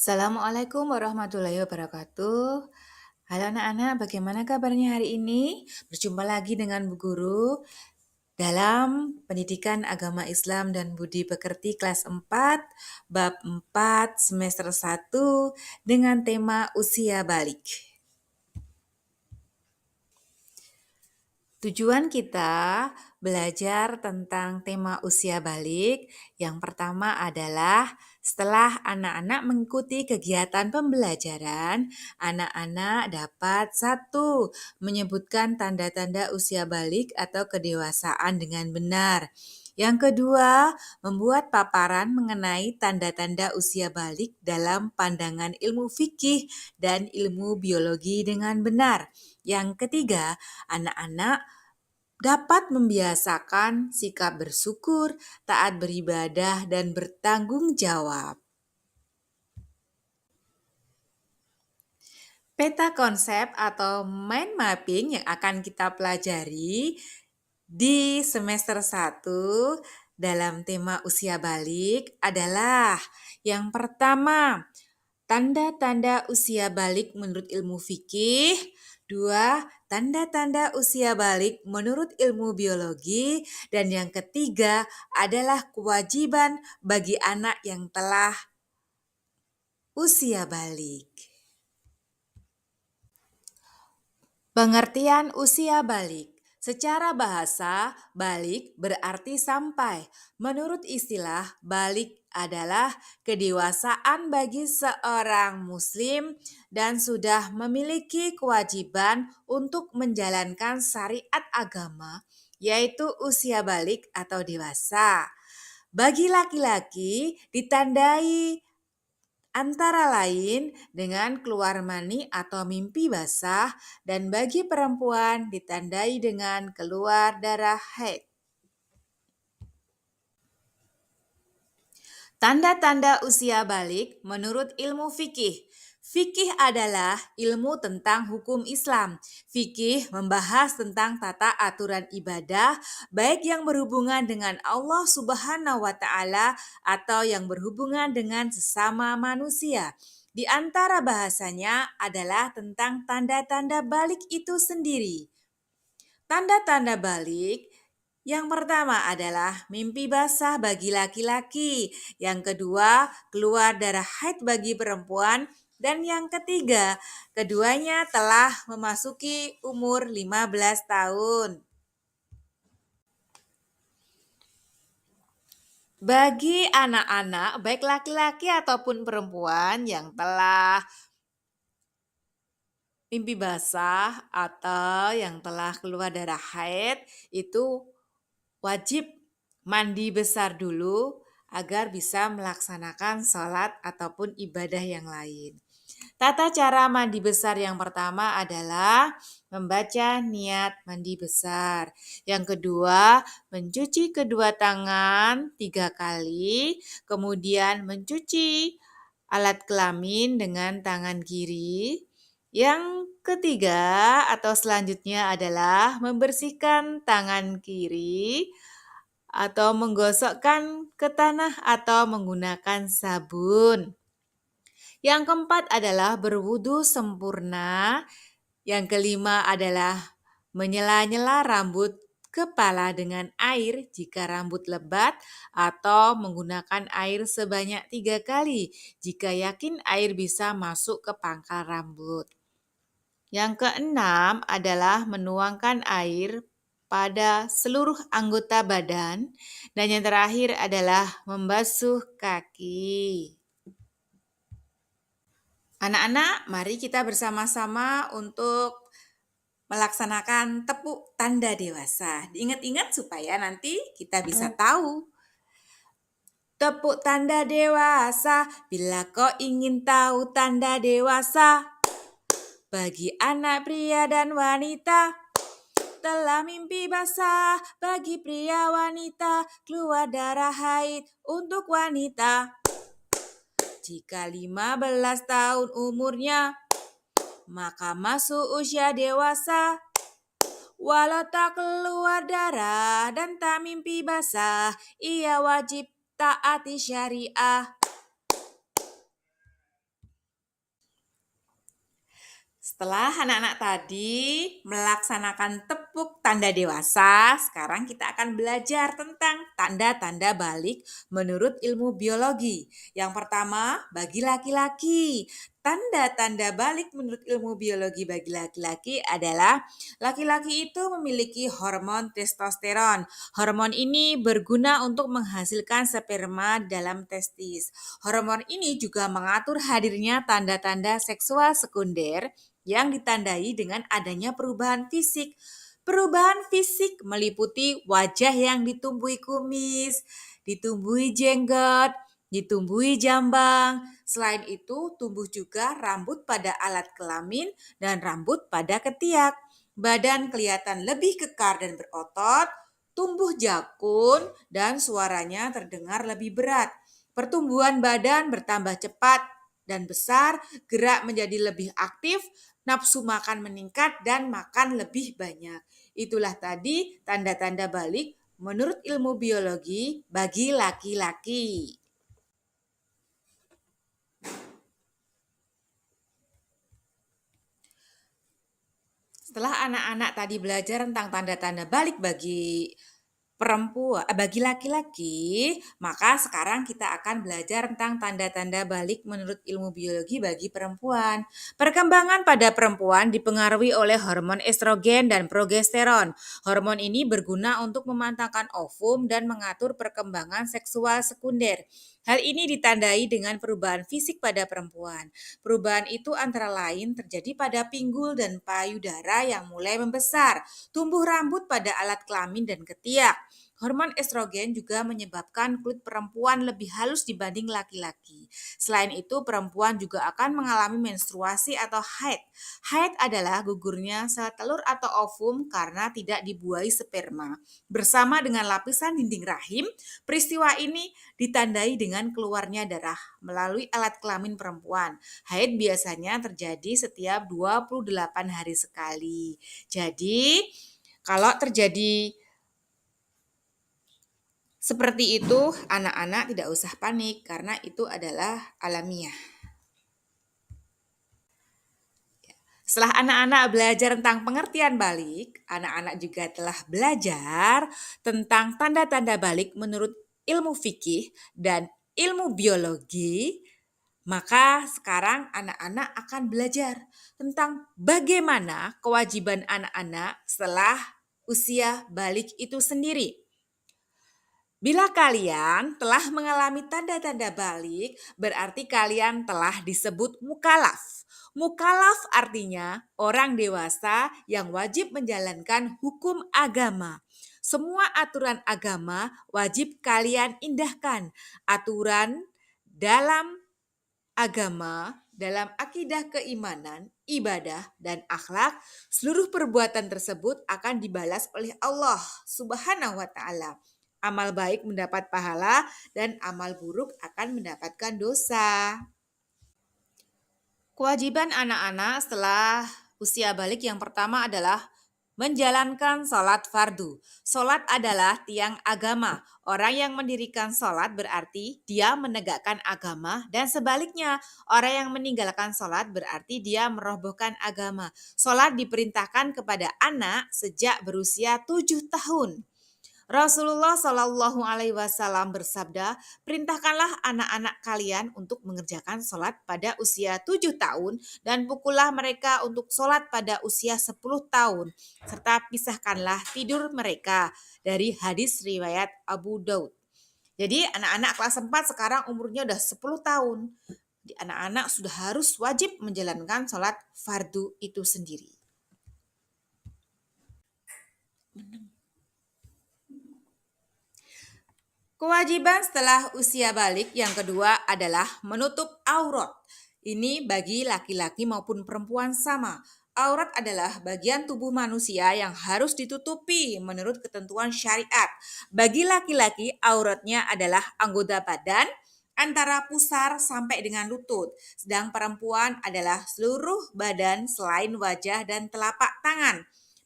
Assalamualaikum warahmatullahi wabarakatuh. Halo anak-anak, bagaimana kabarnya hari ini? Berjumpa lagi dengan Bu Guru dalam Pendidikan Agama Islam dan Budi Pekerti kelas 4, bab 4, semester 1 dengan tema usia balik. Tujuan kita belajar tentang tema usia balik. Yang pertama adalah setelah anak-anak mengikuti kegiatan pembelajaran, anak-anak dapat menyebutkan tanda-tanda usia balik atau kedewasaan dengan benar. Yang kedua, membuat paparan mengenai tanda-tanda usia balik dalam pandangan ilmu fikih dan ilmu biologi dengan benar. Yang ketiga, anak-anak dapat membiasakan sikap bersyukur, taat beribadah, dan bertanggung jawab. Peta konsep atau mind mapping yang akan kita pelajari di semester 1 dalam tema usia balik adalah yang pertama, tanda-tanda usia balik menurut ilmu fikih. 2. Tanda-tanda usia balik menurut ilmu biologi. Dan yang ketiga adalah kewajiban bagi anak yang telah usia balik. Pengertian usia balik. Secara bahasa, balik berarti sampai. Menurut istilah, balik adalah kedewasaan bagi seorang muslim dan sudah memiliki kewajiban untuk menjalankan syariat agama, yaitu usia balik atau dewasa. Bagi laki-laki ditandai antara lain dengan keluar mani atau mimpi basah, dan bagi perempuan ditandai dengan keluar darah haid. Tanda-tanda usia balik menurut ilmu fikih. Fikih adalah ilmu tentang hukum Islam. Fikih membahas tentang tata aturan ibadah, baik yang berhubungan dengan Allah Subhanahu wa Ta'ala atau yang berhubungan dengan sesama manusia. Di antara bahasanya adalah tentang tanda-tanda balik itu sendiri. Tanda-tanda balik yang pertama adalah mimpi basah bagi laki-laki, yang kedua keluar darah haid bagi perempuan, dan yang ketiga keduanya telah memasuki umur 15 tahun. Bagi anak-anak baik laki-laki ataupun perempuan yang telah mimpi basah atau yang telah keluar darah haid itu wajib mandi besar dulu agar bisa melaksanakan sholat ataupun ibadah yang lain. Tata cara mandi besar yang pertama adalah membaca niat mandi besar. Yang kedua, mencuci kedua tangan 3 kali, kemudian mencuci alat kelamin dengan tangan kiri. Yang ketiga atau selanjutnya adalah membersihkan tangan kiri atau menggosokkan ke tanah atau menggunakan sabun. Yang keempat adalah berwudu sempurna. Yang kelima adalah menyela-nyela rambut kepala dengan air jika rambut lebat atau menggunakan air sebanyak 3 kali jika yakin air bisa masuk ke pangkal rambut. Yang keenam adalah menuangkan air pada seluruh anggota badan. Dan yang terakhir adalah membasuh kaki. Anak-anak, mari kita bersama-sama untuk melaksanakan tepuk tanda dewasa. Diingat-ingat supaya nanti kita bisa tahu. Tepuk tanda dewasa, bila kau ingin tahu tanda dewasa. Bagi anak pria dan wanita, telah mimpi basah. Bagi pria wanita, keluar darah haid untuk wanita. Jika 15 tahun umurnya, maka masuk usia dewasa. Walau tak keluar darah dan tak mimpi basah, ia wajib taati syariah. Setelah anak-anak tadi melaksanakan tepuk tanda dewasa, sekarang kita akan belajar tentang tanda-tanda balik menurut ilmu biologi. Yang pertama, bagi laki-laki. Tanda-tanda balik menurut ilmu biologi bagi laki-laki adalah laki-laki itu memiliki hormon testosteron. Hormon ini berguna untuk menghasilkan sperma dalam testis. Hormon ini juga mengatur hadirnya tanda-tanda seksual sekunder yang ditandai dengan adanya perubahan fisik. Perubahan fisik meliputi wajah yang ditumbuhi kumis, ditumbuhi jenggot, ditumbuhi jambang. Selain itu, tumbuh juga rambut pada alat kelamin dan rambut pada ketiak. Badan kelihatan lebih kekar dan berotot, tumbuh jakun, dan suaranya terdengar lebih berat. Pertumbuhan badan bertambah cepat dan besar, gerak menjadi lebih aktif, nafsu makan meningkat, dan makan lebih banyak. Itulah tadi tanda-tanda balik menurut ilmu biologi bagi laki-laki. Setelah anak-anak tadi belajar tentang tanda-tanda balik bagi bagi laki-laki, maka sekarang kita akan belajar tentang tanda-tanda balik menurut ilmu biologi bagi perempuan. Perkembangan pada perempuan dipengaruhi oleh hormon estrogen dan progesteron. Hormon ini berguna untuk memantapkan ovum dan mengatur perkembangan seksual sekunder. Hal ini ditandai dengan perubahan fisik pada perempuan. Perubahan itu antara lain terjadi pada pinggul dan payudara yang mulai membesar, tumbuh rambut pada alat kelamin dan ketiak. Hormon estrogen juga menyebabkan kulit perempuan lebih halus dibanding laki-laki. Selain itu, perempuan juga akan mengalami menstruasi atau haid. Haid adalah gugurnya sel telur atau ovum karena tidak dibuahi sperma. Bersama dengan lapisan dinding rahim, peristiwa ini ditandai dengan keluarnya darah melalui alat kelamin perempuan. Haid biasanya terjadi setiap 28 hari sekali. Jadi, kalau terjadi seperti itu, anak-anak tidak usah panik karena itu adalah alamiah. Setelah anak-anak belajar tentang pengertian balik, anak-anak juga telah belajar tentang tanda-tanda balik menurut ilmu fikih dan ilmu biologi. Maka sekarang anak-anak akan belajar tentang bagaimana kewajiban anak-anak setelah usia balik itu sendiri. Bila kalian telah mengalami tanda-tanda balik, berarti kalian telah disebut mukalaf. Mukalaf artinya orang dewasa yang wajib menjalankan hukum agama. Semua aturan agama wajib kalian indahkan. Aturan dalam agama, dalam akidah keimanan, ibadah, dan akhlak, seluruh perbuatan tersebut akan dibalas oleh Allah Subhanahu wa Ta'ala. Amal baik mendapat pahala dan amal buruk akan mendapatkan dosa. Kewajiban anak-anak setelah usia balik yang pertama adalah menjalankan sholat fardu. Sholat adalah tiang agama. Orang yang mendirikan sholat berarti dia menegakkan agama dan sebaliknya orang yang meninggalkan sholat berarti dia merobohkan agama. Sholat diperintahkan kepada anak sejak berusia 7 tahun. Rasulullah Shallallahu Alaihi Wasallam bersabda, perintahkanlah anak-anak kalian untuk mengerjakan sholat pada usia 7 tahun dan pukullah mereka untuk sholat pada usia 10 tahun, serta pisahkanlah tidur mereka dari hadis riwayat Abu Daud. Jadi anak-anak kelas 4 sekarang umurnya udah 10 tahun. Anak-anak sudah harus wajib menjalankan sholat fardu itu sendiri. Kewajiban setelah usia balik yang kedua adalah menutup aurat. Ini bagi laki-laki maupun perempuan sama. Aurat adalah bagian tubuh manusia yang harus ditutupi menurut ketentuan syariat. Bagi laki-laki, auratnya adalah anggota badan antara pusar sampai dengan lutut. Sedang perempuan adalah seluruh badan selain wajah dan telapak tangan.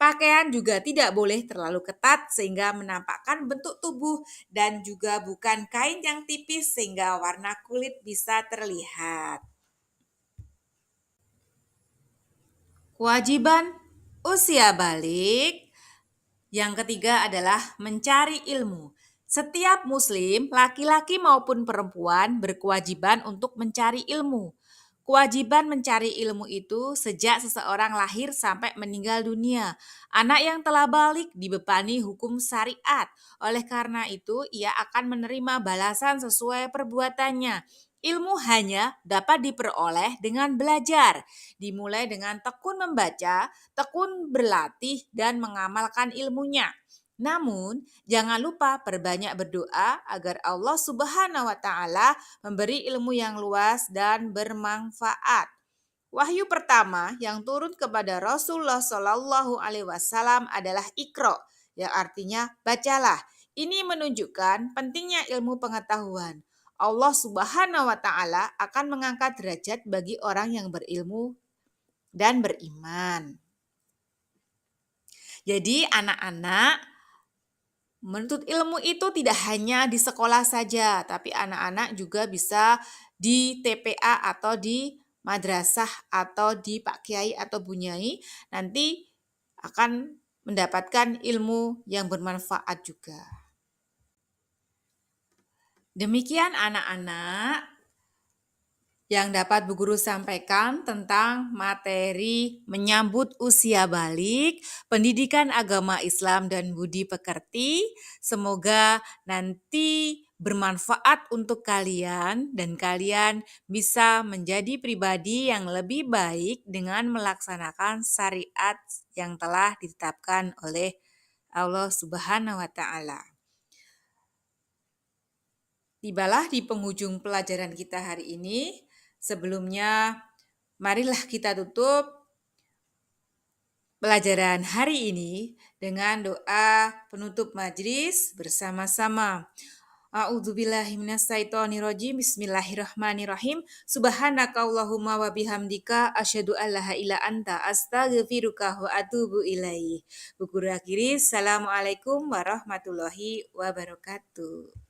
Pakaian juga tidak boleh terlalu ketat sehingga menampakkan bentuk tubuh dan juga bukan kain yang tipis sehingga warna kulit bisa terlihat. Kewajiban usia balik. Yang ketiga adalah mencari ilmu. Setiap muslim, laki-laki maupun perempuan, berkewajiban untuk mencari ilmu. Kewajiban mencari ilmu itu sejak seseorang lahir sampai meninggal dunia. Anak yang telah balik dibebani hukum syariat. Oleh karena itu, ia akan menerima balasan sesuai perbuatannya. Ilmu hanya dapat diperoleh dengan belajar, dimulai dengan tekun membaca, tekun berlatih, dan mengamalkan ilmunya. Namun, jangan lupa perbanyak berdoa agar Allah Subhanahu wa Ta'ala memberi ilmu yang luas dan bermanfaat. Wahyu pertama yang turun kepada Rasulullah Shallallahu Alaihi Wasallam adalah Iqra, yang artinya bacalah. Ini menunjukkan pentingnya ilmu pengetahuan. Allah Subhanahu wa Ta'ala akan mengangkat derajat bagi orang yang berilmu dan beriman. Jadi, anak-anak, menuntut ilmu itu tidak hanya di sekolah saja, tapi anak-anak juga bisa di TPA atau di madrasah atau di Pak Kiai atau Bu Nyai, nanti akan mendapatkan ilmu yang bermanfaat juga. Demikian anak-anak yang dapat Bu Guru sampaikan tentang materi menyambut usia balik, pendidikan agama Islam dan budi pekerti. Semoga nanti bermanfaat untuk kalian dan kalian bisa menjadi pribadi yang lebih baik dengan melaksanakan syariat yang telah ditetapkan oleh Allah Subhanahu wa Ta'ala. Tibalah di penghujung pelajaran kita hari ini. Sebelumnya, marilah kita tutup pelajaran hari ini dengan doa penutup majelis bersama-sama. A'udzubillahi minasyaitonirrajim. Bismillahirrahmanirrahim. Subhanakallahumma wa bihamdika asyhadu an la ilaha illa anta astaghfiruka wa atubu ilaik. Bu Guru akhiri, Assalamualaikum warahmatullahi wabarakatuh.